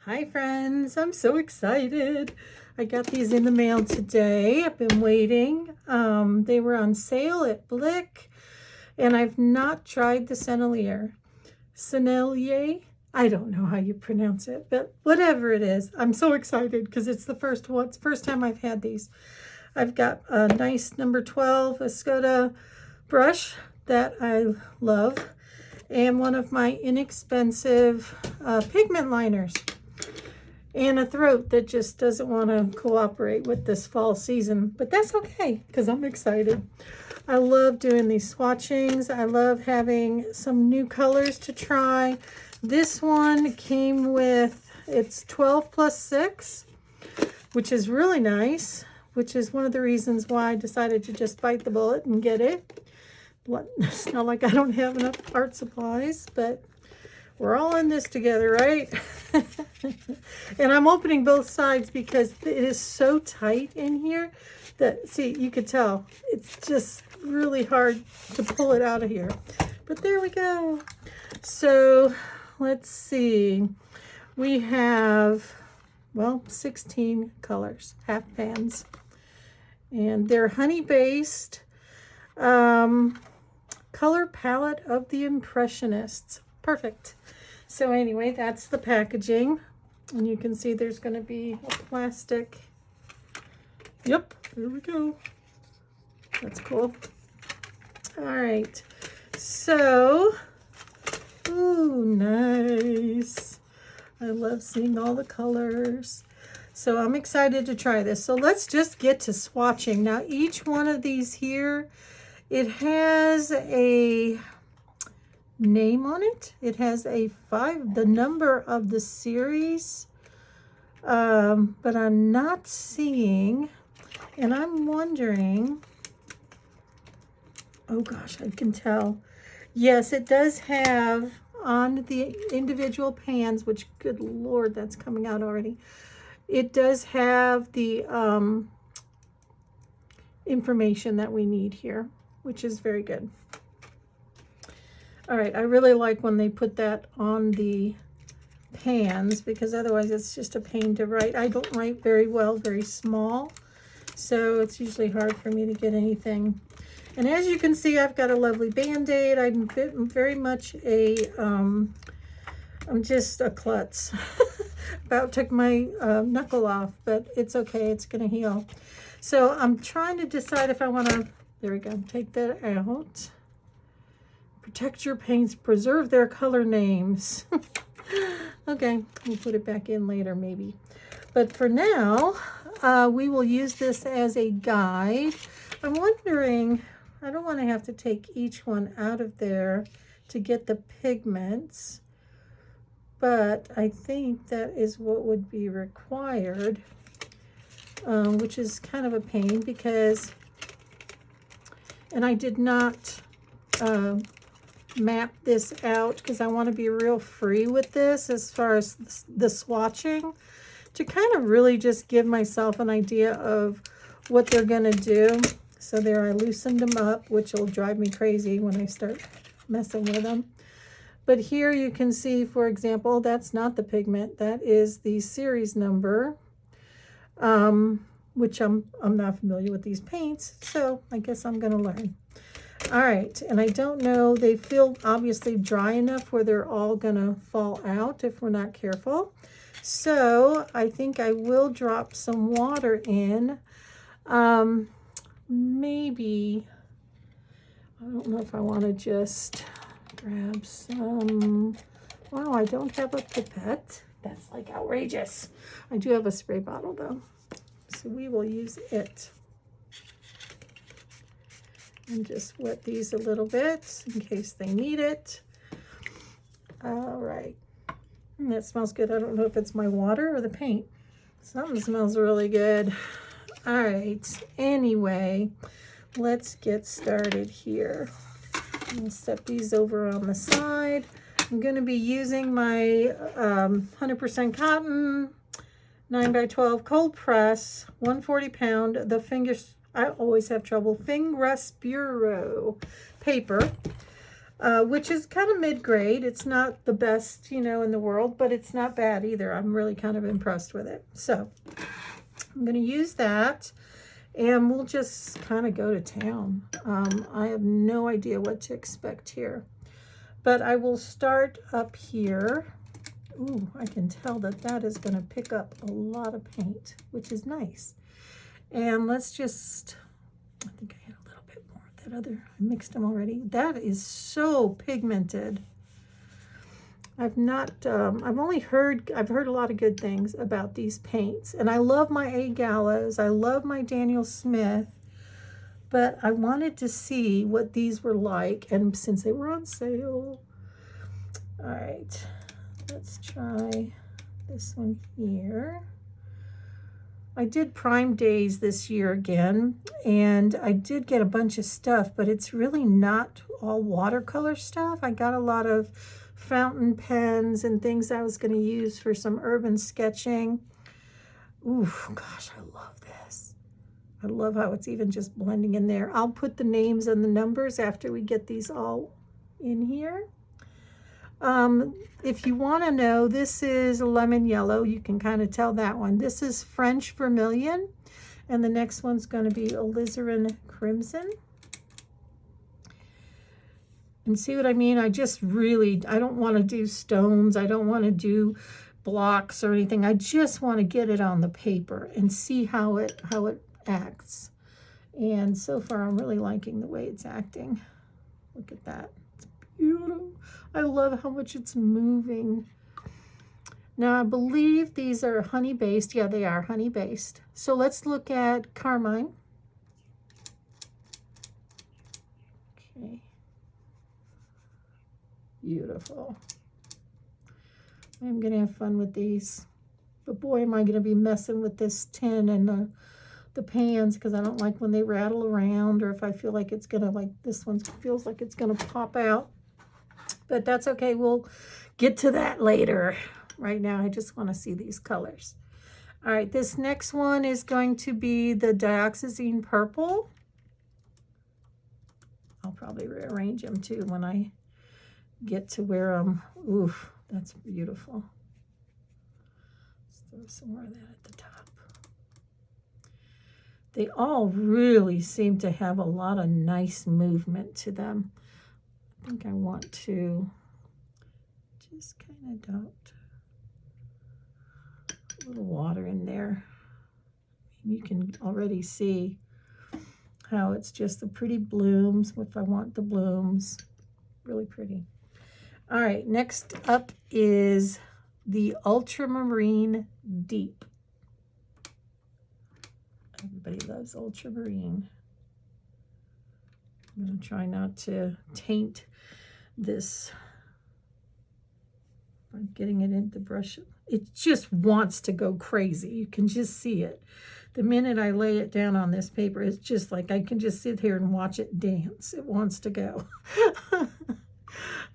Hi friends, I'm so excited. I got these in the mail today. I've been waiting. They were on sale at Blick, and I've not tried the Sennelier. Sennelier? I don't know how you pronounce it, but whatever it is, I'm so excited because it's the first time I've had these. I've got a nice number 12 Escoda brush that I love, and one of my inexpensive pigment liners, and a throat that just doesn't want to cooperate with this fall season, but that's okay because I'm excited. I love doing these swatchings. I love having some new colors to try. This one came with, it's 12 plus 6, which is really nice, which is one of the reasons why I decided to just bite the bullet and get it. It's not like I don't have enough art supplies, but we're all in this together, right? And I'm opening both sides because it is so tight in here that, see, you could tell it's just really hard to pull it out of here. But there we go. So let's see. We have, well, 16 colors, half pans. And they're honey-based color palette of the Impressionists. Perfect. So anyway, that's the packaging. And you can see there's going to be a plastic. Yep, there we go. That's cool. All right. So, ooh, nice. I love seeing all the colors. So I'm excited to try this. So let's just get to swatching. Now, each one of these here, it has a name on it. It has a 5, the number of the series, but I'm not seeing, and I'm wondering, oh gosh, I can tell. Yes, it does have on the individual pans, which, good Lord, that's coming out already. It does have the information that we need here, which is very good. All right, I really like when they put that on the pans because otherwise it's just a pain to write. I don't write very well, very small, so it's usually hard for me to get anything. And as you can see, I've got a lovely Band-Aid. I'm very much a, I'm just a klutz. About took my knuckle off, but it's okay, it's gonna heal. So I'm trying to decide if I wanna, there we go, take that out. Protect your paints, preserve their color names. Okay, we'll put it back in later maybe. But for now, we will use this as a guide. I'm wondering, I don't want to have to take each one out of there to get the pigments, but I think that is what would be required, which is kind of a pain because, and I did not map this out because I want to be real free with this as far as the swatching, to kind of really just give myself an idea of what they're going to do. So there, I loosened them up, which will drive me crazy when I start messing with them. But here you can see, for example, that's not the pigment, that is the series number, which I'm not familiar with these paints, so I guess I'm going to learn. All right, and I don't know, they feel obviously dry enough where they're all gonna fall out if we're not careful. So I think I will drop some water in. Maybe, I don't know if I wanna just grab some, wow, I don't have a pipette. That's like outrageous. I do have a spray bottle though, so we will use it. And just wet these a little bit in case they need it. All right, that smells good. I don't know if it's my water or the paint. Something smells really good. All right, anyway, let's get started here. I'll set these over on the side. I'm going to be using my 100% cotton 9x12 cold press 140 pound, the fingers, I always have trouble, Fingress Bureau paper. which is kind of mid-grade. It's not the best, you know, in the world, but it's not bad either. I'm really kind of impressed with it. So I'm going to use that, and we'll just kind of go to town. I have no idea what to expect here, but I will start up here. Ooh, I can tell that that is going to pick up a lot of paint, which is nice. And let's just, I think I had a little bit more of that other, I mixed them already. That is so pigmented. I've heard a lot of good things about these paints, and I love my A. Gallos, I love my Daniel Smith, but I wanted to see what these were like, and since they were on sale. All right, let's try this one here. I did Prime Days this year again, and I did get a bunch of stuff, but it's really not all watercolor stuff. I got a lot of fountain pens and things I was going to use for some urban sketching. Ooh, gosh, I love this. I love how it's even just blending in there. I'll put the names and the numbers after we get these all in here. If you want to know, this is a lemon yellow. You can kind of tell that one. This is French vermilion, and the next one's going to be alizarin crimson. And see what I mean? I don't want to do stones. I don't want to do blocks or anything. I just want to get it on the paper and see how it acts. And so far, I'm really liking the way it's acting. Look at that. It's beautiful. I love how much it's moving. Now, I believe these are honey-based. Yeah, they are honey-based. So let's look at carmine. Okay. Beautiful. I'm going to have fun with these. But boy, am I going to be messing with this tin and the pans, because I don't like when they rattle around, or if I feel like it's going to, like this one feels like it's going to pop out. But that's okay. We'll get to that later. Right now, I just want to see these colors. All right, this next one is going to be the dioxazine purple. I'll probably rearrange them too when I get to where oof, that's beautiful. Let's throw some more of that at the top. They all really seem to have a lot of nice movement to them. I think I want to just kind of dot a little water in there. You can already see how it's just the pretty blooms, if I want the blooms. Really pretty. All right, next up is the Ultramarine Deep. Everybody loves ultramarine. I'm going to try not to taint this by getting it in the brush. It just wants to go crazy. You can just see it. The minute I lay it down on this paper, it's just like I can just sit here and watch it dance. It wants to go.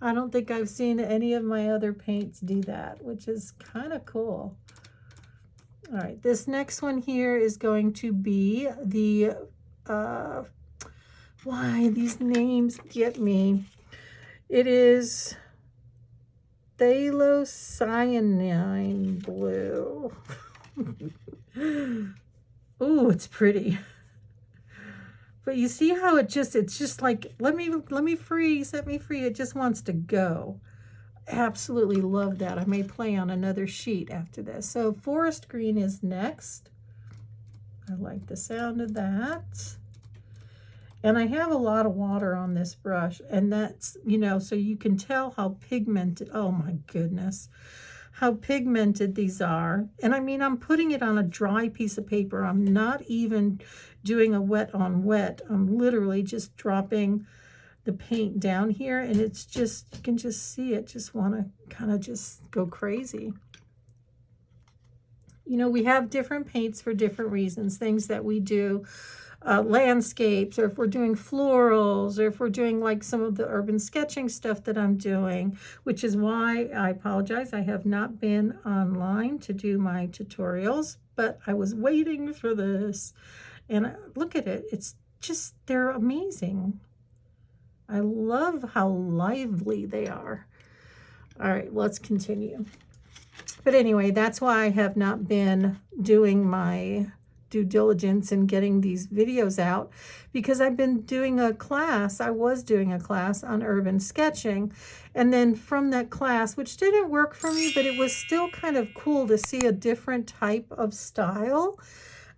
I don't think I've seen any of my other paints do that, which is kind of cool. All right, this next one here is going to be the, why these names get me. It is Phthalocyanine blue. Ooh, it's pretty. But you see how it's just like, let me free, set me free. It just wants to go. Absolutely love that. I may play on another sheet after this. So forest green is next. I like the sound of that. And I have a lot of water on this brush, and that's, you know, so you can tell how pigmented, oh my goodness, how pigmented these are. And I mean, I'm putting it on a dry piece of paper. I'm not even doing a wet on wet. I'm literally just dropping the paint down here, and it's just, you can just see it just want to kind of just go crazy. You know, we have different paints for different reasons, things that we do, landscapes, or if we're doing florals, or if we're doing like some of the urban sketching stuff that I'm doing, which is why I apologize. I have not been online to do my tutorials, but I was waiting for this. And look at it. It's just, they're amazing. I love how lively they are. All right, let's continue. But anyway, that's why I have not been doing my due diligence in getting these videos out, because I've been doing a class. I was doing a class on urban sketching, and then from that class, which didn't work for me, but it was still kind of cool to see a different type of style.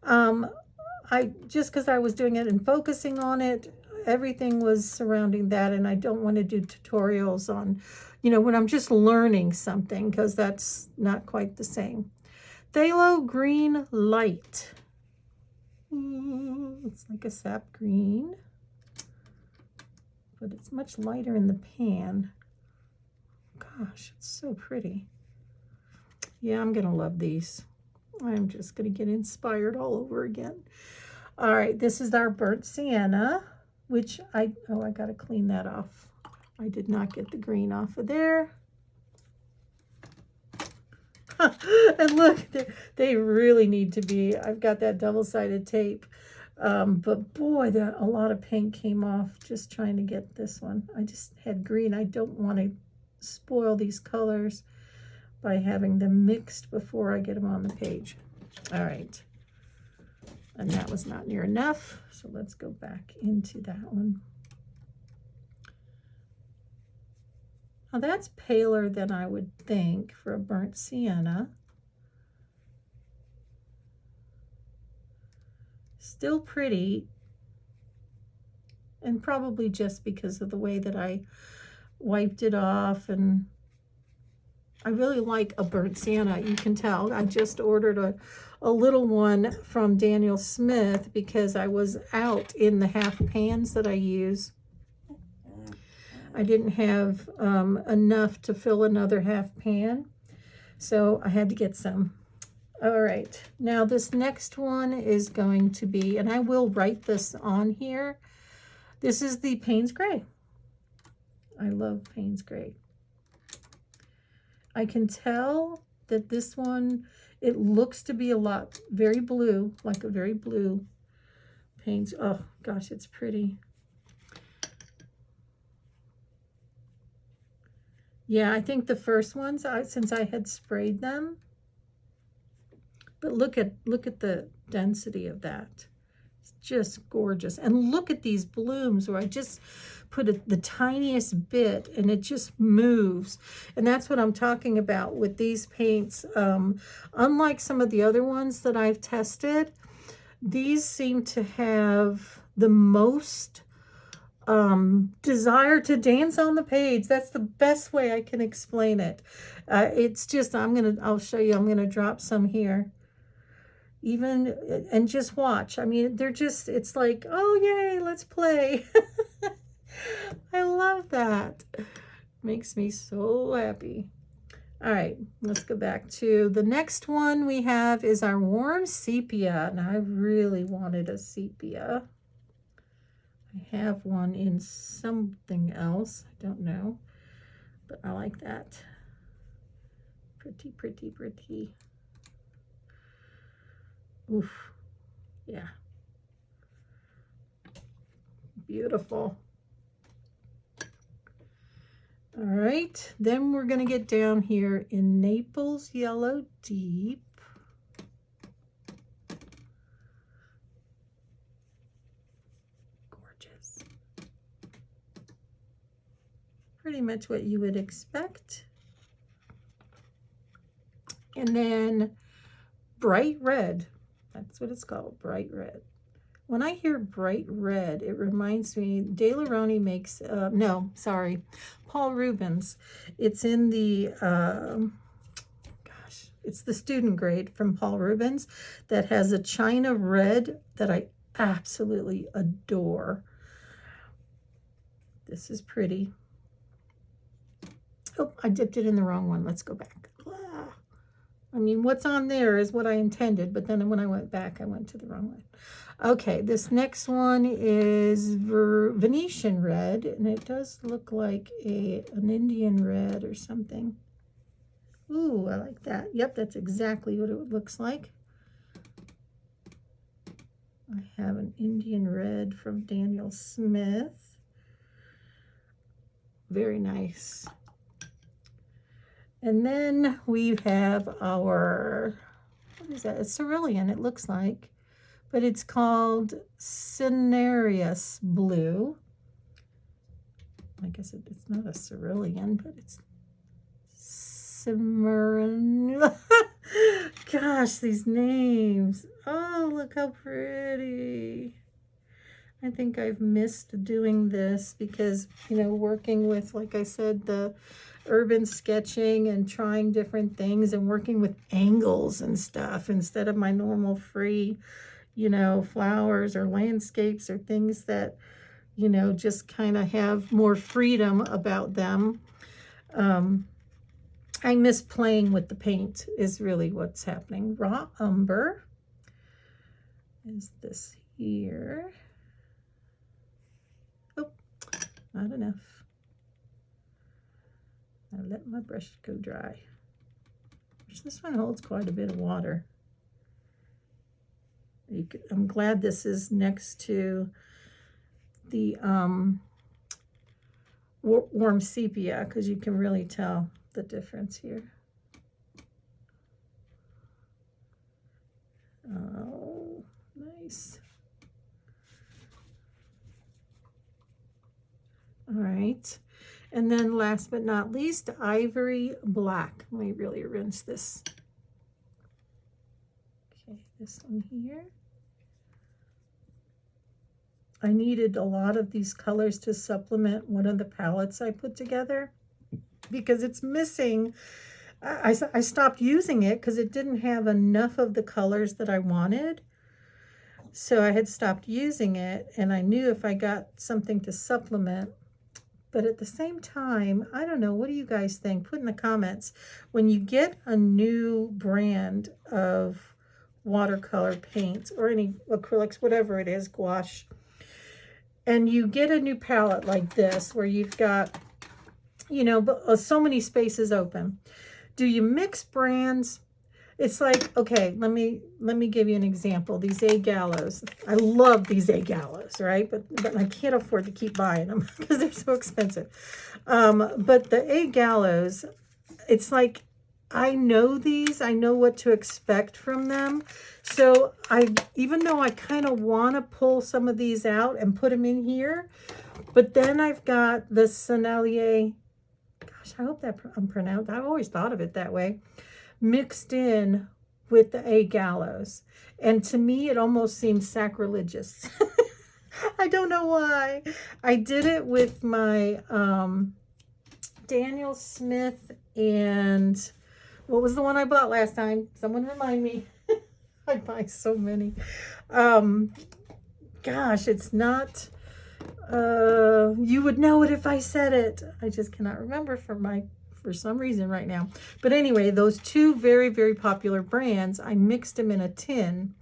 I just, because I was doing it and focusing on it, everything was surrounding that, and I don't want to do tutorials on, you know, when I'm just learning something, because that's not quite the same. Phthalo Green Light. It's like a sap green, but it's much lighter in the pan. Gosh, it's so pretty. Yeah, I'm gonna love these. I'm just gonna get inspired all over again. All right, this is our burnt sienna, which I gotta clean that off. I did not get the green off of there. And look, they really need to be, I've got that double-sided tape. But boy, a lot of paint came off just trying to get this one. I just had green. I don't want to spoil these colors by having them mixed before I get them on the page. All right. And that was not near enough. So let's go back into that one. Now that's paler than I would think for a burnt sienna. Still pretty, and probably just because of the way that I wiped it off. And I really like a burnt sienna. You can tell I just ordered a little one from Daniel Smith because I was out in the half pans that I use. I didn't have enough to fill another half pan, so I had to get some. All right, now this next one is going to be, and I will write this on here, this is the Payne's Gray. I love Payne's Gray. I can tell that this one, it looks to be very blue, like a very blue Payne's. Oh gosh, it's pretty. Yeah, I think the first ones, since I had sprayed them, but look at the density of that. It's just gorgeous. And look at these blooms where I just put the tiniest bit and it just moves. And that's what I'm talking about with these paints. Unlike some of the other ones that I've tested, these seem to have the most desire to dance on the page. That's the best way I can explain it. It's just, I'll show you, I'm gonna drop some here. And just watch. I mean, they're just, it's like, oh yay, let's play. I love that. Makes me so happy. All right, let's go back to the next one we have is our warm sepia. Now I really wanted a sepia. I have one in something else. I don't know, but I like that. Pretty, pretty, pretty. Oof. Yeah. Beautiful. All right, then we're going to get down here in Naples Yellow Deep. Gorgeous. Pretty much what you would expect. And then Bright Red. That's what it's called, Bright Red. When I hear bright red, it reminds me, De La Roni makes, no, sorry, Paul Rubens. It's in the, gosh, it's the student grade from Paul Rubens that has a China red that I absolutely adore. This is pretty. Oh, I dipped it in the wrong one. Let's go back. I mean, what's on there is what I intended, but then when I went back, I went to the wrong one. Okay, this next one is Venetian red, and it does look like an Indian red or something. Ooh, I like that. Yep, that's exactly what it looks like. I have an Indian red from Daniel Smith. Very nice. And then we have our, what is that? A cerulean, it looks like, but it's called Cinereous Blue. I guess it's not a cerulean, but it's Cimarron. Gosh, these names. Oh, look how pretty. I think I've missed doing this because, you know, working with, like I said, the urban sketching and trying different things and working with angles and stuff instead of my normal free, you know, flowers or landscapes or things that, you know, just kind of have more freedom about them. I miss playing with the paint is really what's happening. Raw umber is this here. Oh, not enough. I let my brush go dry. This one holds quite a bit of water. I'm glad this is next to the warm sepia because you can really tell the difference here. Oh, nice. All right. And then last but not least, ivory black. Let me really rinse this. Okay, this one here. I needed a lot of these colors to supplement one of the palettes I put together because it's missing. I stopped using it because it didn't have enough of the colors that I wanted. So I had stopped using it, and I knew if I got something to supplement. But at the same time, I don't know, what do you guys think? Put in the comments. When you get a new brand of watercolor paints or any acrylics, whatever it is, gouache, and you get a new palette like this where you've got, you know, so many spaces open. Do you mix brands? It's like, okay, let me give you an example. These A Gallos. I love these A Gallos, right? But I can't afford to keep buying them because they're so expensive. But the A Gallos, it's like, I know these. I know what to expect from them. So even though I kind of want to pull some of these out and put them in here, but then I've got the Sennelier, gosh, I hope that I'm pronounced. I've always thought of it that way, mixed in with the A Gallos. And to me, it almost seems sacrilegious. I don't know why. I did it with my Daniel Smith and what was the one I bought last time? Someone remind me. I buy so many. Gosh, it's not, you would know it if I said it. I just cannot remember for some reason right now. But anyway, those two very, very popular brands, I mixed them in a tin,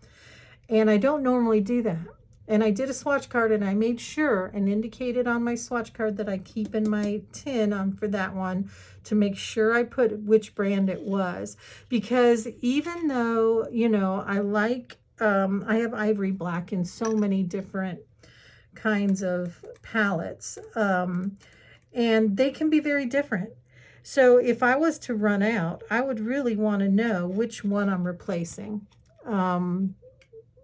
and I don't normally do that. And I did a swatch card, and I made sure and indicated on my swatch card that I keep in my tin for that one to make sure I put which brand it was. Because even though, you know, I like, I have ivory black in so many different kinds of palettes, and they can be very different. So if I was to run out, I would really want to know which one I'm replacing.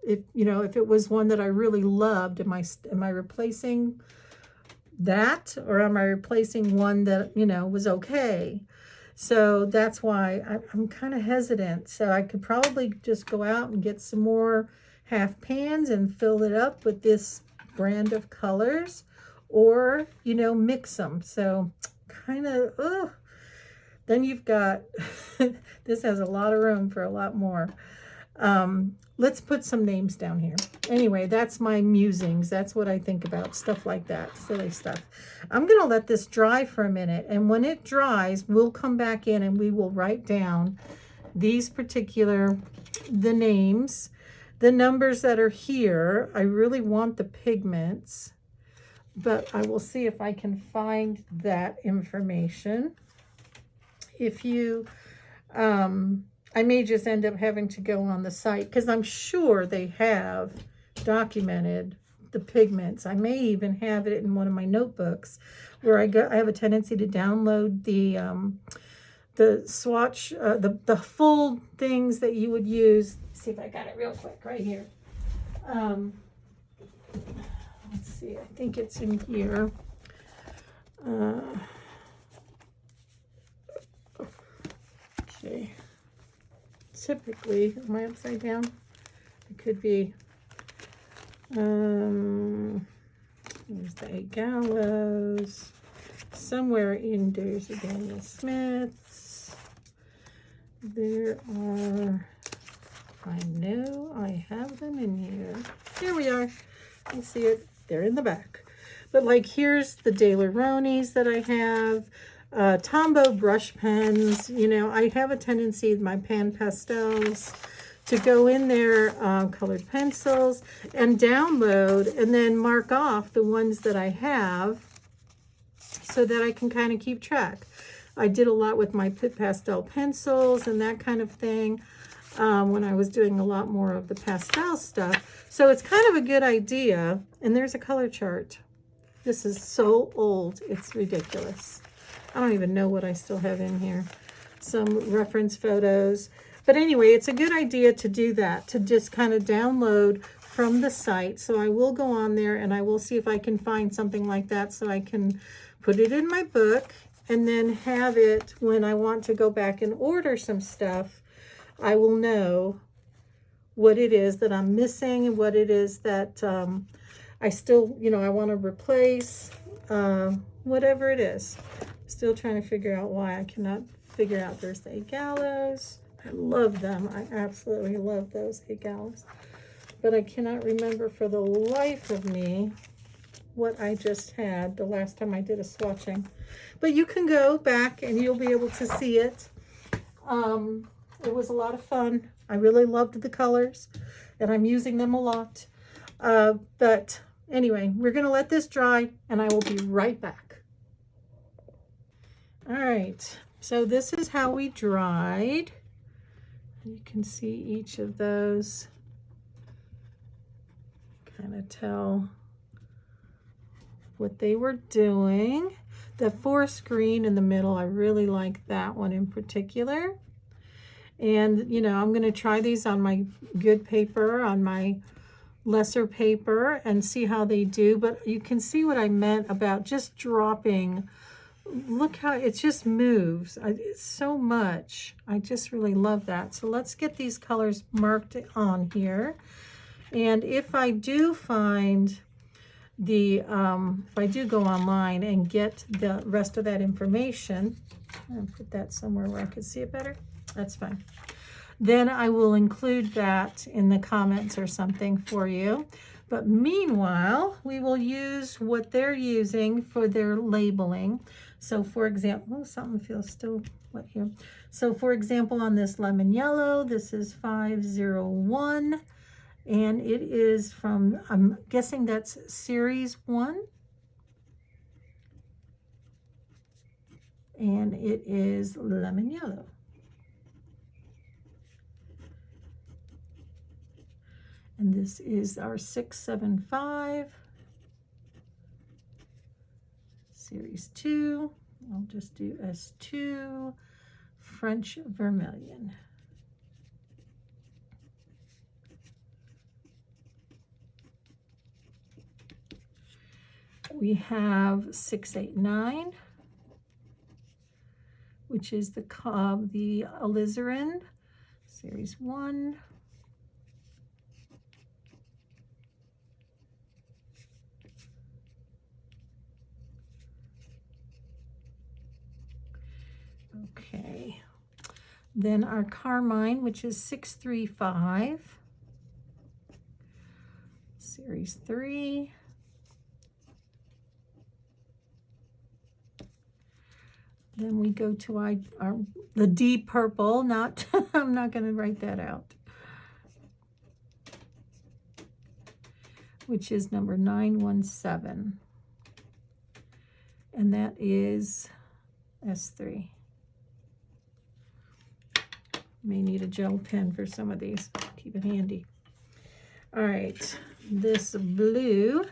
If, you know, if it was one that I really loved, am I replacing that, or am I replacing one that, you know, was okay? So that's why I'm kind of hesitant. So I could probably just go out and get some more half pans and fill it up with this brand of colors, or, you know, mix them. So kind of, then you've got, this has a lot of room for a lot more. Let's put some names down here. Anyway, that's my musings. That's what I think about, stuff like that, silly stuff. I'm going to let this dry for a minute, and when it dries, we'll come back in and we will write down these particular, the names, the numbers that are here. I really want the pigments, but I will see if I can find that information. If you, I may just end up having to go on the site because I'm sure they have documented the pigments. I may even have it in one of my notebooks. where I have a tendency to download the swatch, the full things that you would use. Let's see if I got it real quick right here. Let's see, I think it's in here. Okay. Typically, am I upside down? It could be. There's the Gallos. Somewhere in there's a Daniel Smith's. There are, I know I have them in here. Here we are. You see it. They're in the back. But like here's the Daler-Rowney's that I have. Tombow brush pens. You know, I have a tendency with my pan pastels to go in there, colored pencils, and download and then mark off the ones that I have so that I can kind of keep track. I did a lot with my Pitt pastel pencils and that kind of thing when I was doing a lot more of the pastel stuff. So it's kind of a good idea. And there's a color chart. This is so old, it's ridiculous. I don't even know what I still have in here. Some reference photos. But anyway, it's a good idea to do that, to just kind of download from the site. So I will go on there and I will see if I can find something like that so I can put it in my book and then have it when I want to go back and order some stuff. I will know what it is that I'm missing and what it is that I still, you know, I want to replace, whatever it is. Still trying to figure out why I cannot figure out. There's the Gallos. I love them. I absolutely love those Gallos. But I cannot remember for the life of me what I just had the last time I did a swatching. But you can go back and you'll be able to see it. It was a lot of fun. I really loved the colors and I'm using them a lot. But anyway, we're going to let this dry and I will be right back. All right, so this is how we dried. You can see each of those, kind of tell what they were doing. The forest green in the middle, I really like that one in particular. And, you know, I'm going to try these on my good paper, on my lesser paper, and see how they do. But you can see what I meant about just dropping. Look how it just moves. It's so much. I just really love that. So let's get these colors marked on here. And if I do find the, if I do go online and get the rest of that information, I'll put that somewhere where I could see it better. That's fine. Then I will include that in the comments or something for you. But meanwhile, we will use what they're using for their labeling. So for example, oh, something feels still wet here. So for example, on this lemon yellow, this is 501. And it is from, I'm guessing that's series 1. And it is lemon yellow. And this is our 675. Series 2. I'll just do S2. French Vermilion. We have 689, which is the alizarin, series 1. Okay, then our carmine, which is 635, series 3. Then we go to the deep purple, not, I'm not going to write that out, which is number 917. And that is S3. May need a gel pen for some of these. Keep it handy. All right, this blue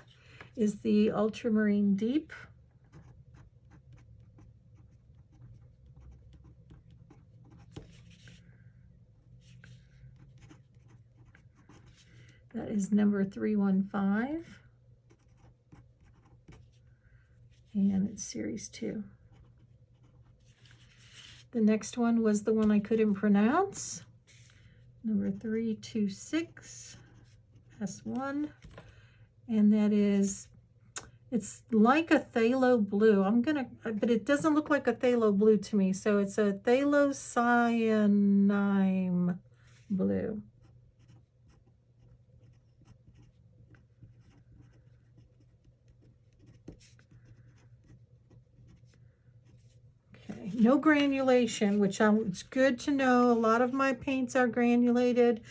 is the Ultramarine Deep. That is number 315. And it's series 2. The next one was the one I couldn't pronounce. Number 326, S1. And that is, it's like a phthalo blue. But it doesn't look like a phthalo blue to me. So it's a phthalocyanine blue. Okay, no granulation, which it's good to know. A lot of my paints are granulated.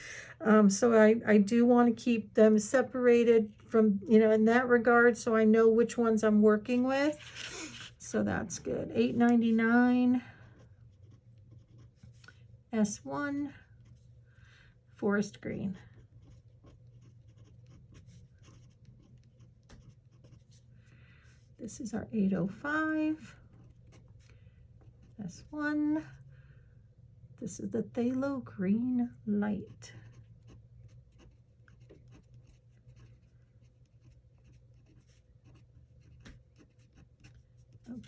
So I do want to keep them separated from, in that regard, so I know which ones I'm working with. So that's good. $8.99. S1. Forest green. This is our 805. S1. This is the phthalo green light.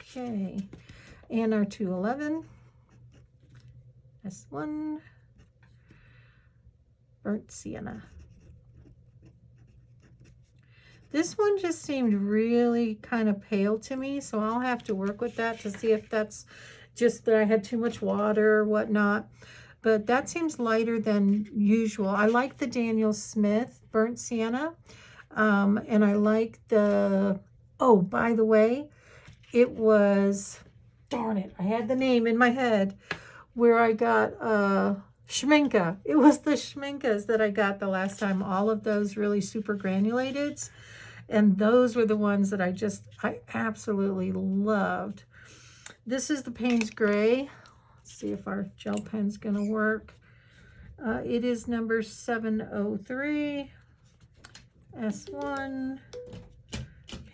Okay, and our 211, S1, burnt sienna. This one just seemed really kind of pale to me, so I'll have to work with that to see if that's just that I had too much water or whatnot. But that seems lighter than usual. I like the Daniel Smith burnt sienna, and I like the, oh, by the way, it was, darn it, I had the name in my head, where I got Schminke. It was the Schminkes that I got the last time, all of those really super granulated. And those were the ones that I absolutely loved. This is the Payne's Gray. Let's see if our gel pen's gonna work. It is number 703, S1,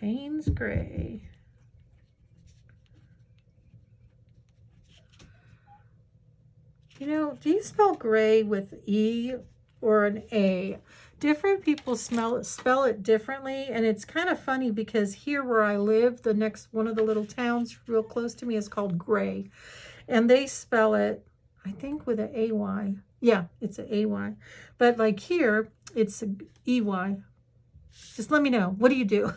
Payne's Gray. Do you spell gray with E or an A? Different people spell it differently, and it's kind of funny because here where I live, the next one of the little towns real close to me is called Gray, and they spell it, I think, with an AY. Yeah, it's an AY, but like here, it's a EY. Just let me know. What do you do?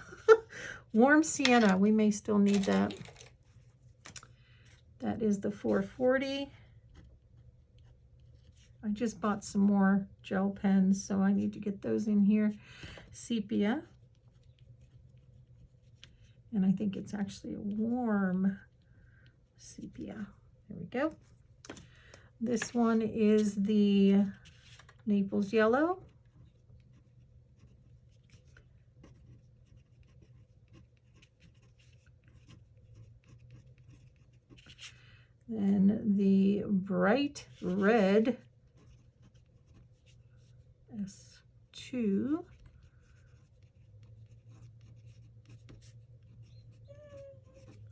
Warm sienna. We may still need that. That is the 440. I just bought some more gel pens, so I need to get those in here. Sepia. And I think it's actually a warm sepia. There we go. This one is the Naples Yellow. And the Bright Red S2.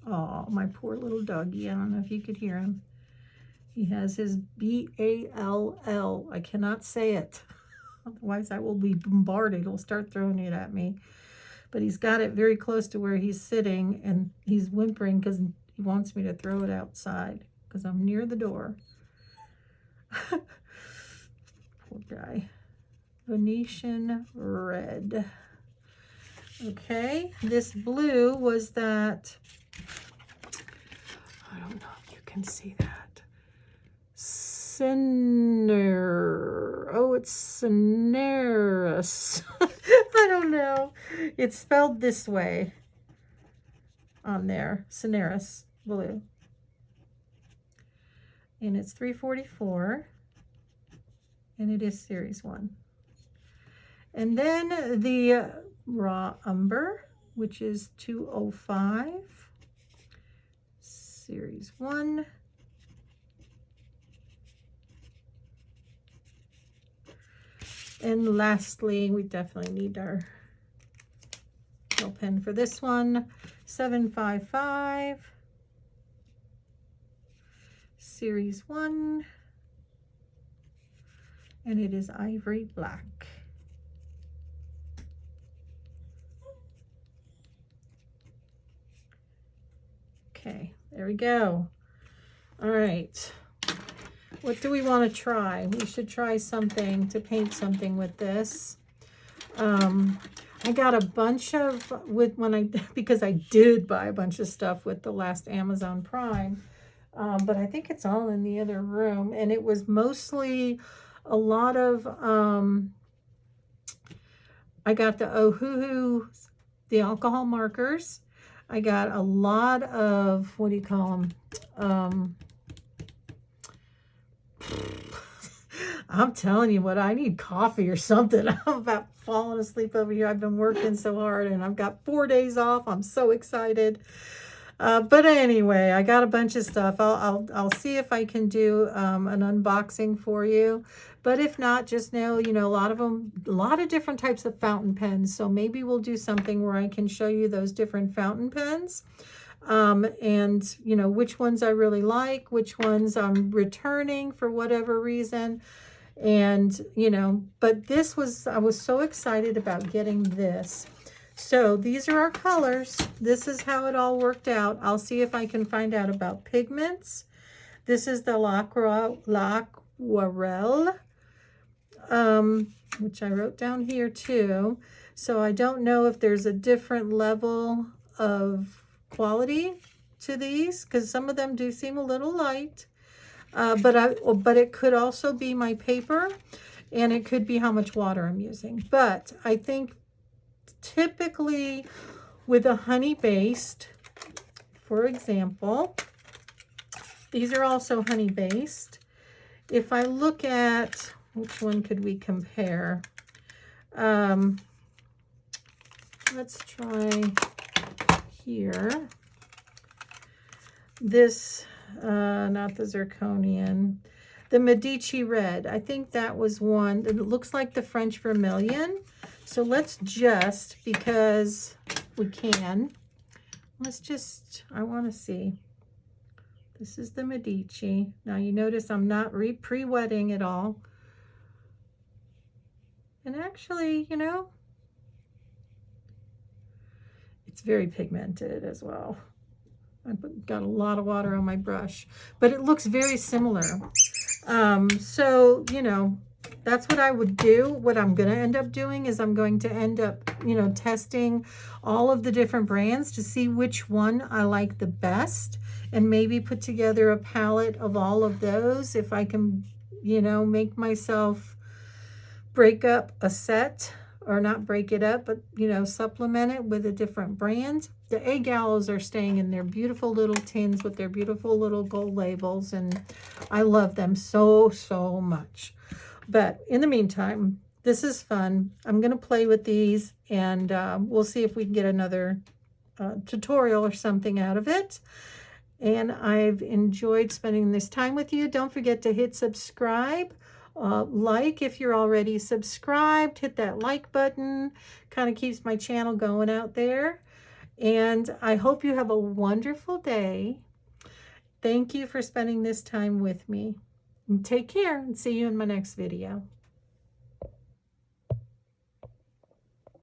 Oh, my poor little doggy. I don't know if you could hear him. He has his B-A-L-L. I cannot say it. Otherwise, I will be bombarded. He'll start throwing it at me. But he's got it very close to where he's sitting, and he's whimpering because he wants me to throw it outside because I'm near the door. Poor guy. Venetian Red. Okay, this blue was that, I don't know if you can see that. Oh, it's Cineris. I don't know. It's spelled this way on there. Cineris blue. And it's 344. And it is series 1. And then the raw umber, which is 205, series 1. And lastly, we definitely need our gel pen for this one, 755, series 1. And it is ivory black. Okay, there we go. All right. What do we want to try? We should try something to paint something with this. I got a bunch of, because I did buy a bunch of stuff with the last Amazon Prime, but I think it's all in the other room, and it was mostly a lot of, I got the OOOH, the alcohol markers. I got a lot of, what do you call them? I'm telling you what, I need coffee or something. I'm about falling asleep over here. I've been working so hard and I've got 4 days off. I'm so excited. But anyway, I got a bunch of stuff. I'll see if I can do an unboxing for you. But if not, just know, you know, a lot of different types of fountain pens. So maybe we'll do something where I can show you those different fountain pens. And you know, which ones I really like, which ones I'm returning for whatever reason. And, you know, but this was, I was so excited about getting this. So these are our colors. This is how it all worked out. I'll see if I can find out about pigments. This is the L'Aquarelle, which I wrote down here too. So I don't know if there's a different level of quality to these, because some of them do seem a little light. But it could also be my paper, and it could be how much water I'm using. But I think typically with a honey based, for example, these are also honey based. If I look at, which one could we compare? Let's try here. This, not the zirconian, the Medici red. I think that was one. It looks like the French vermilion. So let's just, because we can, let's just, I want to see. This is the Medici. Now you notice I'm not pre-wetting at all. And actually, you know, it's very pigmented as well. I've got a lot of water on my brush, but it looks very similar. So, you know, that's what I would do. What I'm going to end up doing is I'm going to end up, you know, testing all of the different brands to see which one I like the best, and maybe put together a palette of all of those. If I can, you know, make myself break up a set, or not break it up, but, you know, supplement it with a different brand. The A Gallos are staying in their beautiful little tins with their beautiful little gold labels, and I love them so, so much. But in the meantime, this is fun. I'm going to play with these, and we'll see if we can get another tutorial or something out of it. And I've enjoyed spending this time with you. Don't forget to hit subscribe. Like if you're already subscribed, hit that like button. Kind of keeps my channel going out there. And I hope you have a wonderful day. Thank you for spending this time with me. Take care, and see you in my next video.